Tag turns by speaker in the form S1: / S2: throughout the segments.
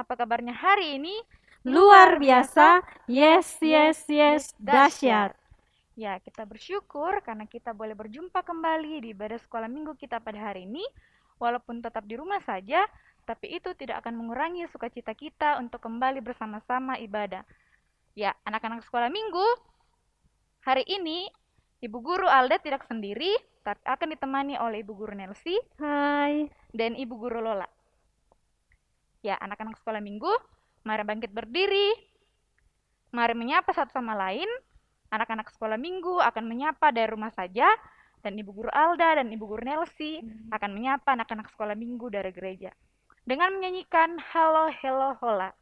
S1: Apa kabarnya hari ini?
S2: Luar biasa, yes, yes, yes, dahsyat.
S1: Ya, kita bersyukur karena kita boleh berjumpa kembali di ibadah sekolah minggu kita pada hari ini. Walaupun tetap di rumah saja, tapi itu tidak akan mengurangi sukacita kita untuk kembali bersama-sama ibadah. Ya, anak-anak sekolah minggu, hari ini Ibu Guru Alda tidak sendiri, tapi akan ditemani oleh Ibu Guru Nelsi
S2: Hai.
S1: dan Ibu Guru Lola. Ya, anak-anak sekolah minggu, mari bangkit berdiri. Mari menyapa satu sama lain. Anak-anak sekolah minggu akan menyapa dari rumah saja, dan Ibu Guru Alda dan Ibu Guru Nelsi akan menyapa anak-anak sekolah minggu dari gereja dengan menyanyikan Halo Hello Hola.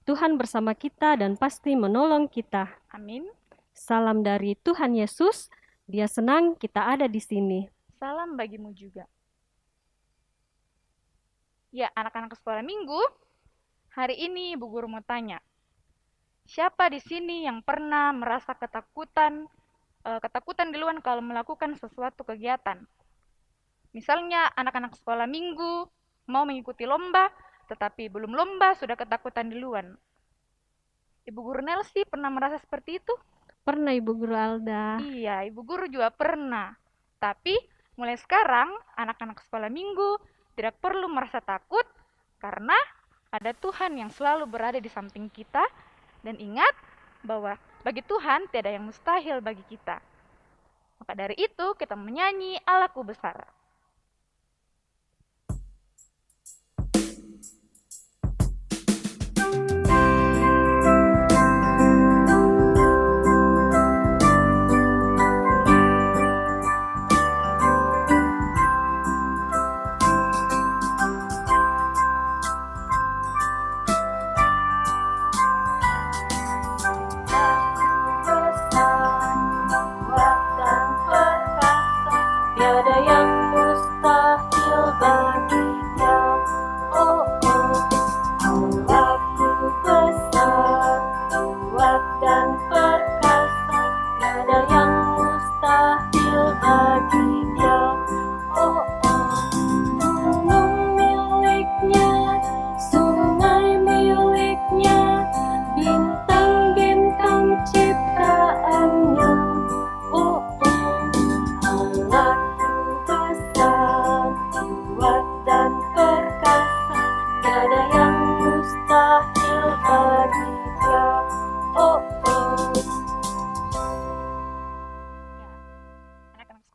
S2: Tuhan bersama kita dan pasti menolong kita.
S1: Amin.
S2: Salam dari Tuhan Yesus. Dia senang kita ada di sini.
S1: Salam bagimu juga. Ya, anak-anak sekolah minggu, hari ini Ibu Guru mau tanya, siapa di sini yang pernah merasa ketakutan duluan kalau melakukan sesuatu kegiatan? Misalnya anak-anak sekolah minggu mau mengikuti lomba, tetapi belum lomba sudah ketakutan duluan. Ibu Guru Nelsi pernah merasa seperti itu?
S2: Pernah Ibu Guru Alda.
S1: Iya, Ibu Guru juga pernah. Tapi mulai sekarang anak-anak sekolah minggu tidak perlu merasa takut karena ada Tuhan yang selalu berada di samping kita, dan ingat bahwa bagi Tuhan tidak ada yang mustahil bagi kita. Maka dari itu kita menyanyi Allahku besar.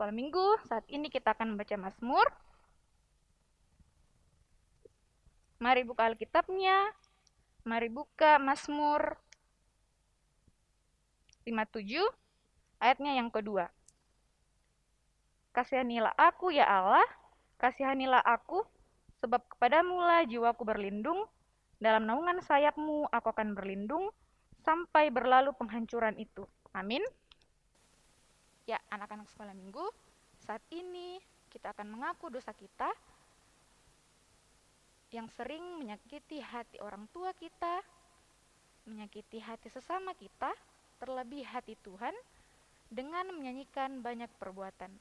S1: Sekolah minggu, saat ini kita akan membaca Mazmur. Mari buka Alkitabnya. Mari buka Mazmur 57 ayatnya yang kedua. Kasihanilah aku ya Allah, kasihanilah aku, sebab kepadamu-lah jiwaku berlindung, dalam naungan sayap-Mu aku akan berlindung, sampai berlalu penghancuran itu. Amin. Ya, anak-anak sekolah minggu, saat ini kita akan mengaku dosa kita yang sering menyakiti hati orang tua kita, menyakiti hati sesama kita, terlebih hati Tuhan, dengan menyanyikan banyak perbuatan.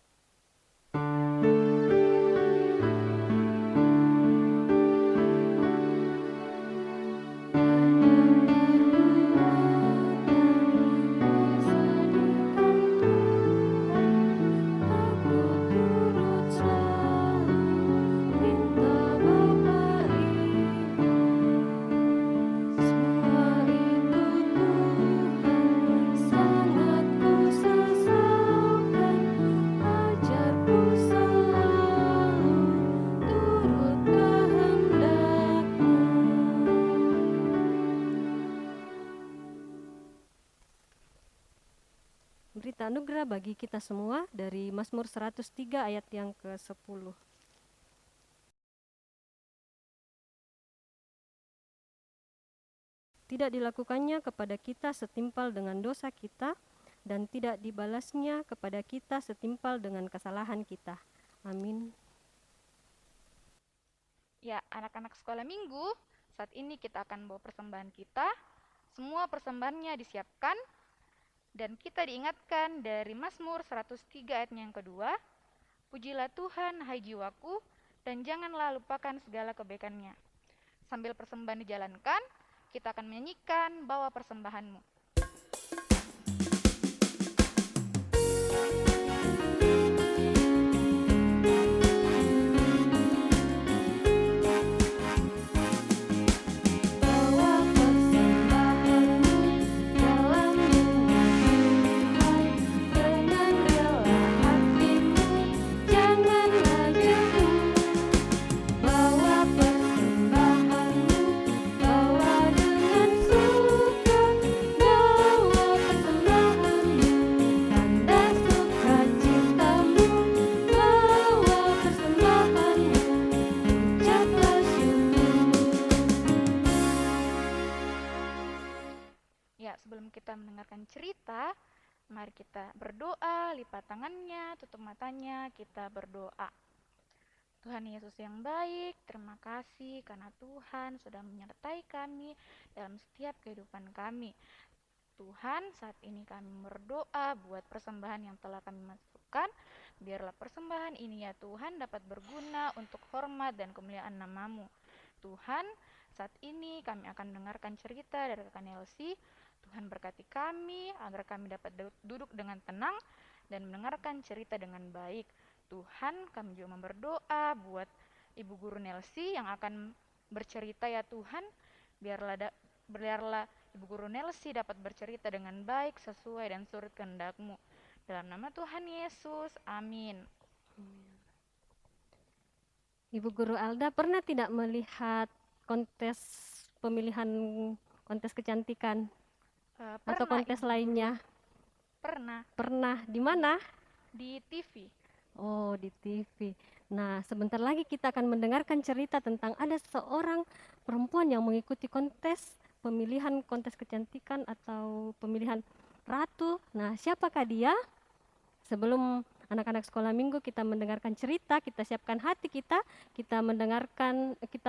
S2: Berita anugerah bagi kita semua dari Mazmur 103 ayat yang ke-10. Tidak dilakukannya kepada kita setimpal dengan dosa kita, dan tidak dibalasnya kepada kita setimpal dengan kesalahan kita. Amin.
S1: Ya, anak-anak sekolah minggu, saat ini kita akan bawa persembahan kita. Semua persembahannya disiapkan dan kita diingatkan dari Mazmur 103 ayat yang kedua. Pujilah Tuhan, hai jiwaku, dan janganlah lupakan segala kebaikannya. Sambil persembahan dijalankan, kita akan menyanyikan bawa persembahanmu. Ya, sebelum kita mendengarkan cerita, mari kita berdoa, lipat tangannya, tutup matanya, kita berdoa. Tuhan Yesus yang baik, terima kasih karena Tuhan sudah menyertai kami dalam setiap kehidupan kami. Tuhan, saat ini kami berdoa buat persembahan yang telah kami masukkan. Biarlah persembahan ini ya Tuhan dapat berguna untuk hormat dan kemuliaan nama-Mu. Tuhan, saat ini kami akan mendengarkan cerita dari rekan Elsie. Tuhan berkati kami agar kami dapat duduk dengan tenang dan mendengarkan cerita dengan baik. Tuhan, kami juga berdoa buat Ibu Guru Nelsi yang akan bercerita ya Tuhan. Biarlah Ibu Guru Nelsi dapat bercerita dengan baik sesuai dan surut kehendak-Mu. Dalam nama Tuhan Yesus, amin.
S2: Ibu Guru Alda pernah tidak melihat kontes pemilihan kontes kecantikan atau kontes
S1: Ibu
S2: lainnya?
S1: Guru. Pernah.
S2: Pernah. Di mana?
S1: Di TV.
S2: Oh, di TV. Nah, sebentar lagi kita akan mendengarkan cerita tentang ada seorang perempuan yang mengikuti pemilihan kontes kecantikan atau pemilihan ratu. Nah, siapakah dia? Sebelum anak-anak sekolah minggu kita mendengarkan cerita, kita siapkan hati kita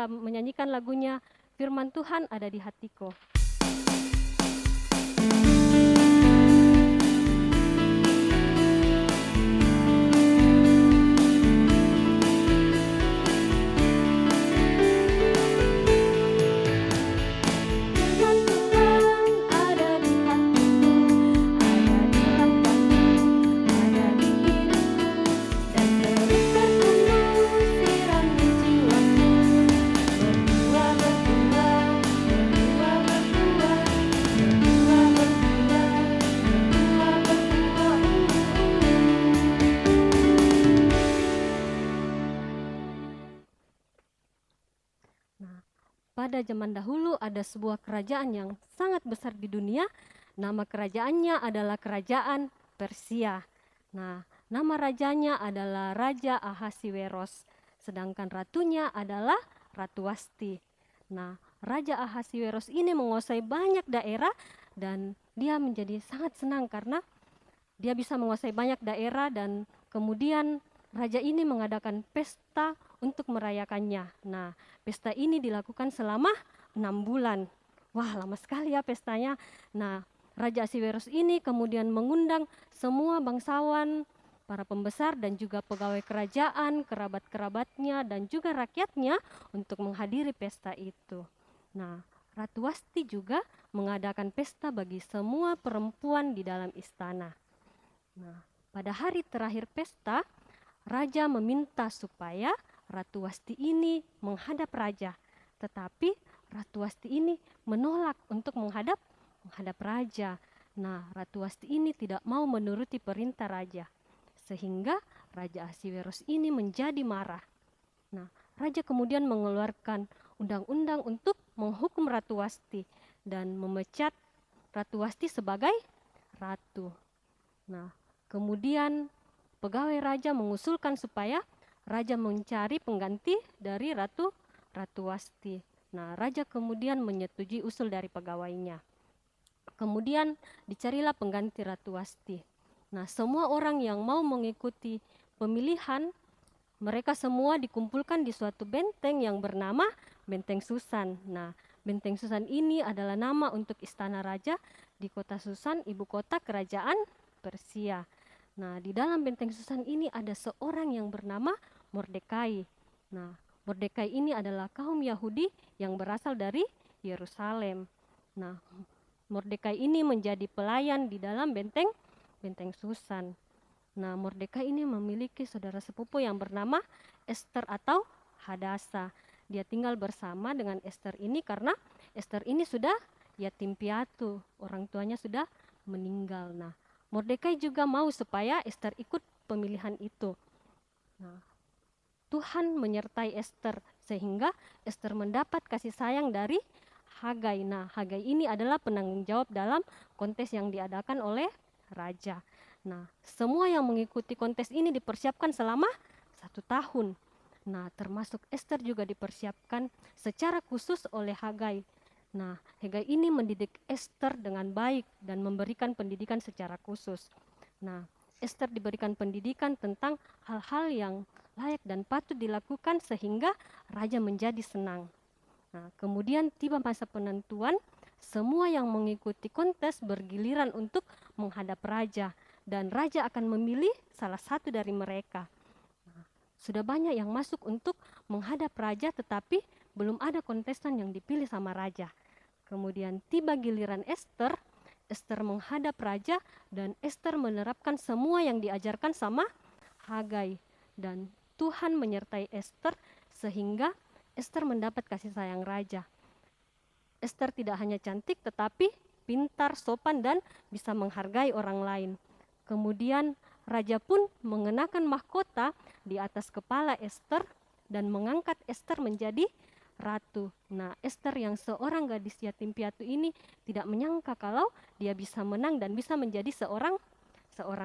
S2: menyanyikan lagunya Firman Tuhan ada di hatiku. Pada zaman dahulu ada sebuah kerajaan yang sangat besar di dunia. Nama kerajaannya adalah Kerajaan Persia. Nah, nama rajanya adalah Raja Ahasiweros. Sedangkan ratunya adalah Ratu Wasti. Nah, Raja Ahasiweros ini menguasai banyak daerah dan dia menjadi sangat senang karena dia bisa menguasai banyak daerah dan kemudian raja ini mengadakan pesta untuk merayakannya. Nah, pesta ini dilakukan selama 6 bulan. Wah, lama sekali ya pestanya. Nah, Raja Ahasiweros ini kemudian mengundang semua bangsawan, para pembesar dan juga pegawai kerajaan, kerabat-kerabatnya dan juga rakyatnya untuk menghadiri pesta itu. Nah, Ratu Wasti juga mengadakan pesta bagi semua perempuan di dalam istana. Nah, pada hari terakhir pesta, raja meminta supaya Ratu Wasti ini menghadap raja. Tetapi Ratu Wasti ini menolak untuk menghadap raja. Nah, Ratu Wasti ini tidak mau menuruti perintah raja. Sehingga Raja Ahasiweros ini menjadi marah. Nah, raja kemudian mengeluarkan undang-undang untuk menghukum Ratu Wasti dan memecat Ratu Wasti sebagai ratu. Nah, kemudian pegawai raja mengusulkan supaya raja mencari pengganti dari Ratu Wasti. Nah, raja kemudian menyetujui usul dari pegawainya. Kemudian dicarilah pengganti Ratu Wasti. Nah, semua orang yang mau mengikuti pemilihan, mereka semua dikumpulkan di suatu benteng yang bernama Benteng Susan. Nah, Benteng Susan ini adalah nama untuk istana raja di kota Susan, ibu kota kerajaan Persia. Nah, di dalam Benteng Susan ini ada seorang yang bernama Mordekai. Nah, Mordekai ini adalah kaum Yahudi yang berasal dari Yerusalem. Nah, Mordekai ini menjadi pelayan di dalam Benteng Susan. Nah, Mordekai ini memiliki saudara sepupu yang bernama Esther atau Hadasa. Dia tinggal bersama dengan Esther ini karena Esther ini sudah yatim piatu, orang tuanya sudah meninggal. Nah, Mordekai juga mau supaya Esther ikut pemilihan itu. Nah, Tuhan menyertai Esther sehingga Esther mendapat kasih sayang dari Hagai. Nah, Hagai ini adalah penanggung jawab dalam kontes yang diadakan oleh raja. Nah, semua yang mengikuti kontes ini dipersiapkan selama 1 tahun. Nah, termasuk Esther juga dipersiapkan secara khusus oleh Hagai. Nah, Hagai ini mendidik Esther dengan baik dan memberikan pendidikan secara khusus. Nah, Esther diberikan pendidikan tentang hal-hal yang layak dan patut dilakukan sehingga raja menjadi senang. Nah, kemudian tiba masa penentuan, semua yang mengikuti kontes bergiliran untuk menghadap raja dan raja akan memilih salah satu dari mereka. Nah, sudah banyak yang masuk untuk menghadap raja tetapi belum ada kontestan yang dipilih sama raja. Kemudian tiba giliran Esther. Esther menghadap raja dan Esther menerapkan semua yang diajarkan sama Hagai. Dan Tuhan menyertai Esther sehingga Esther mendapat kasih sayang raja. Esther tidak hanya cantik tetapi pintar, sopan dan bisa menghargai orang lain. Kemudian raja pun mengenakan mahkota di atas kepala Esther dan mengangkat Esther menjadi ratu. Nah, Esther yang seorang gadis yatim piatu ini tidak menyangka kalau dia bisa menang dan bisa menjadi seorang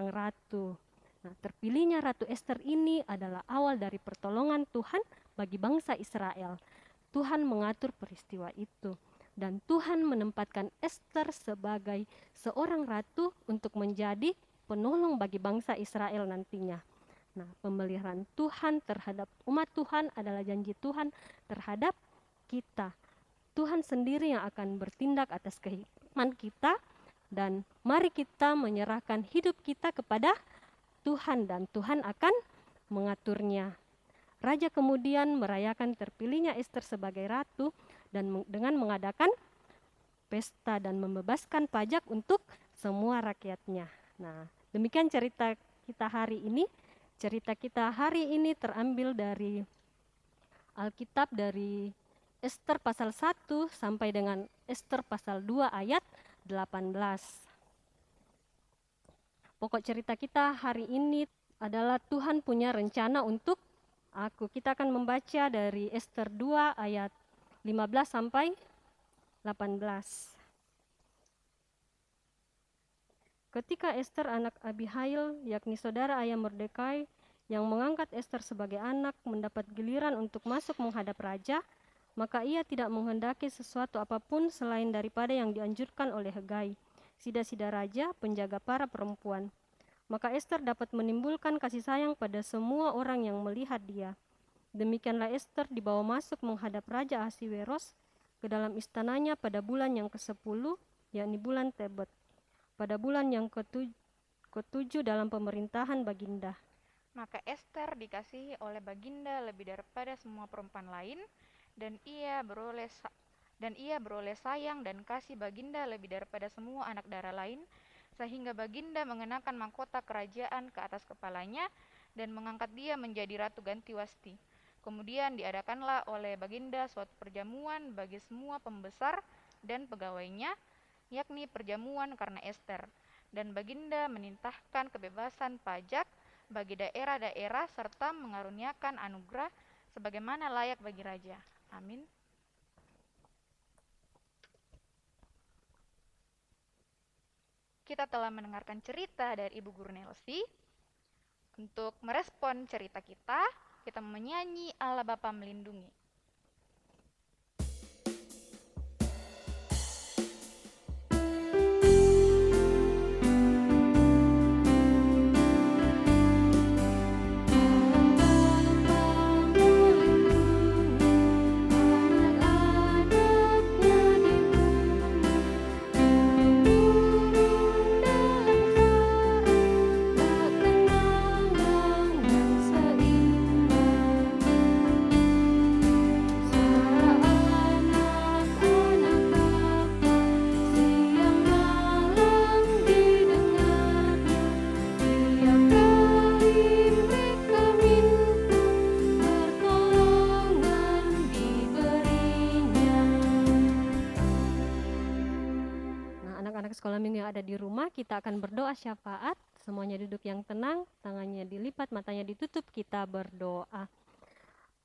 S2: ratu. Nah, terpilihnya Ratu Esther ini adalah awal dari pertolongan Tuhan bagi bangsa Israel. Tuhan mengatur peristiwa itu dan Tuhan menempatkan Esther sebagai seorang ratu untuk menjadi penolong bagi bangsa Israel nantinya. Nah, pemeliharaan Tuhan terhadap umat Tuhan adalah janji Tuhan terhadap kita. Tuhan sendiri yang akan bertindak atas kehidupan kita dan mari kita menyerahkan hidup kita kepada Tuhan dan Tuhan akan mengaturnya. Raja kemudian merayakan terpilihnya Esther sebagai ratu dan dengan mengadakan pesta dan membebaskan pajak untuk semua rakyatnya. Nah, demikian cerita kita hari ini. Cerita kita hari ini terambil dari Alkitab dari Esther pasal 1 sampai dengan Esther pasal 2 ayat 18. Pokok cerita kita hari ini adalah Tuhan punya rencana untuk aku. Kita akan membaca dari Esther 2 ayat 15 sampai 18. Ketika Esther anak Abihail, yakni saudara ayah Mordekai, yang mengangkat Esther sebagai anak, mendapat giliran untuk masuk menghadap raja, maka ia tidak menghendaki sesuatu apapun selain daripada yang dianjurkan oleh Hegai, sida-sida raja, penjaga para perempuan. Maka Esther dapat menimbulkan kasih sayang pada semua orang yang melihat dia. Demikianlah Esther dibawa masuk menghadap Raja Ahasiweros ke dalam istananya pada bulan yang ke-10, yakni bulan Tebet. pada bulan yang ketujuh dalam pemerintahan Baginda.
S1: Maka Ester dikasihi oleh Baginda lebih daripada semua perempuan lain, dan ia beroleh sayang dan kasih Baginda lebih daripada semua anak darah lain, sehingga Baginda mengenakan mahkota kerajaan ke atas kepalanya dan mengangkat dia menjadi Ratu Gantiwasti. Kemudian diadakanlah oleh Baginda suatu perjamuan bagi semua pembesar dan pegawainya, yakni perjamuan karena Ester. Dan Baginda menitahkan kebebasan pajak bagi daerah-daerah serta mengaruniakan anugerah sebagaimana layak bagi raja. Amin. Kita telah mendengarkan cerita dari Ibu Guru Nelsi. Untuk merespon cerita kita menyanyi Allah Bapa Melindungi.
S2: Sekolah minggu yang ada di rumah, kita akan berdoa syafaat. Semuanya duduk yang tenang, tangannya dilipat, matanya ditutup, kita berdoa.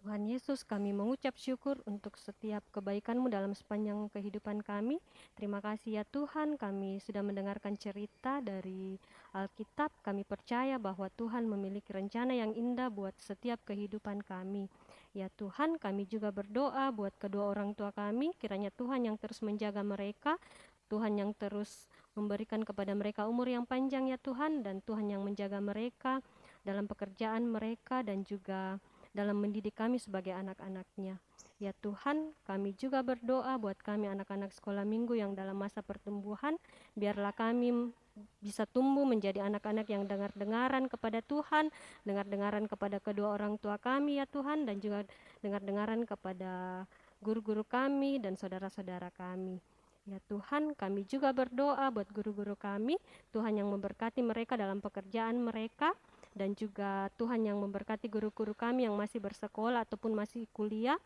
S2: Tuhan Yesus, kami mengucap syukur untuk setiap kebaikan-Mu dalam sepanjang kehidupan kami. Terima kasih ya Tuhan, kami sudah mendengarkan cerita dari Alkitab. Kami percaya bahwa Tuhan memiliki rencana yang indah buat setiap kehidupan kami. Ya Tuhan, kami juga berdoa buat kedua orang tua kami, kiranya Tuhan yang terus menjaga mereka, Tuhan yang terus memberikan kepada mereka umur yang panjang ya Tuhan, dan Tuhan yang menjaga mereka dalam pekerjaan mereka dan juga dalam mendidik kami sebagai anak-anak-Nya. Ya Tuhan, kami juga berdoa buat kami anak-anak sekolah minggu yang dalam masa pertumbuhan, biarlah kami bisa tumbuh menjadi anak-anak yang dengar-dengaran kepada Tuhan, dengar-dengaran kepada kedua orang tua kami ya Tuhan, dan juga dengar-dengaran kepada guru-guru kami dan saudara-saudara kami. Ya Tuhan, kami juga berdoa buat guru-guru kami, Tuhan yang memberkati mereka dalam pekerjaan mereka, dan juga Tuhan yang memberkati guru-guru kami yang masih bersekolah ataupun masih kuliah,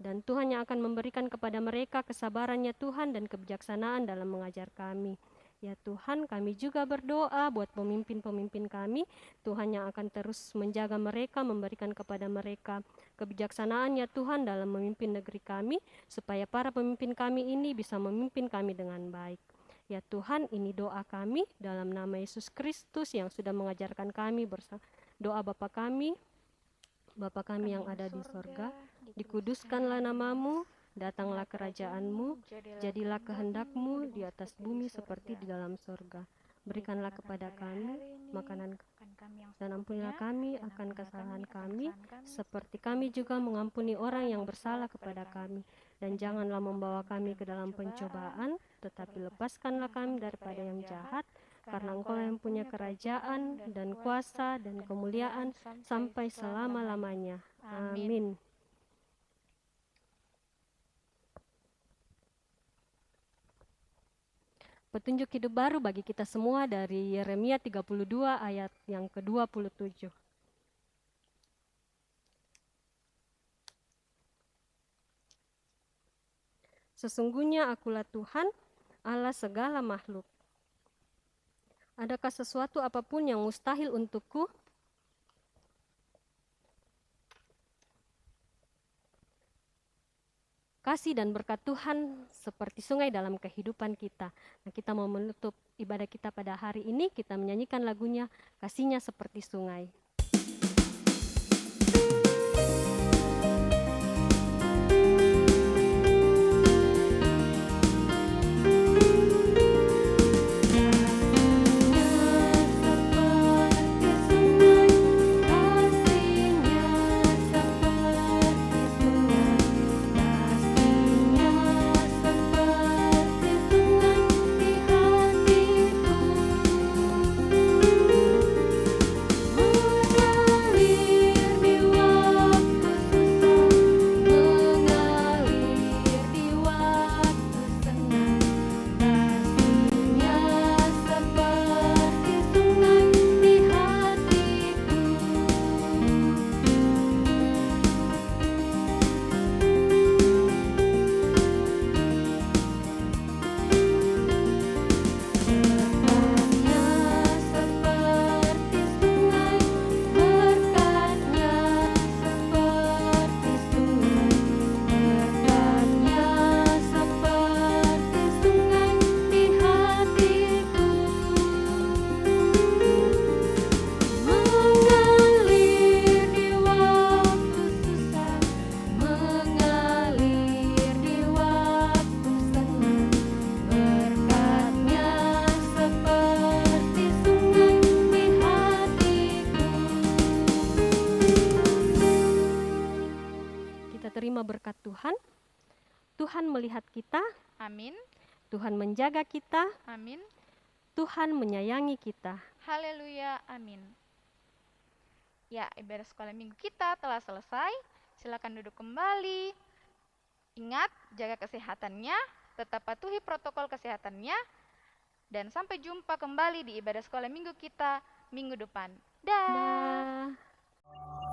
S2: dan Tuhan yang akan memberikan kepada mereka kesabarannya Tuhan dan kebijaksanaan dalam mengajar kami. Ya Tuhan, kami juga berdoa buat pemimpin-pemimpin kami, Tuhan yang akan terus menjaga mereka, memberikan kepada mereka kebijaksanaan ya Tuhan dalam memimpin negeri kami, supaya para pemimpin kami ini bisa memimpin kami dengan baik. Ya Tuhan, ini doa kami dalam nama Yesus Kristus yang sudah mengajarkan kami doa Bapa kami yang ada di sorga, dikuduskanlah namamu, datanglah kerajaan-Mu, jadilah kehendak-Mu di atas bumi seperti di dalam sorga. Berikanlah kepada kami makanan dan ampunilah kami akan kesalahan kami, seperti kami juga mengampuni orang yang bersalah kepada kami. Dan janganlah membawa kami ke dalam pencobaan, tetapi lepaskanlah kami daripada yang jahat, karena Engkau yang punya kerajaan dan kuasa dan kemuliaan sampai selama-lamanya. Amin. Petunjuk hidup baru bagi kita semua dari Yeremia 32 ayat yang ke-27. Sesungguhnya akulah Tuhan, Allah segala makhluk. Adakah sesuatu apapun yang mustahil untukku? Kasih dan berkat Tuhan seperti sungai dalam kehidupan kita. Nah, kita mau menutup ibadah kita pada hari ini, kita menyanyikan lagunya Kasihnya Seperti Sungai.
S3: Kasihnya seperti sungai di hatiku.
S2: menerima berkat Tuhan. Tuhan melihat kita,
S1: Amin.
S2: Tuhan menjaga kita,
S1: Amin.
S2: Tuhan menyayangi kita.
S1: Haleluya. Amin. Ya, ibadah sekolah minggu kita telah selesai. Silakan duduk kembali. Ingat, jaga kesehatannya, tetap patuhi protokol kesehatannya, dan sampai jumpa kembali di ibadah sekolah minggu kita minggu depan. Dah.
S2: Dah.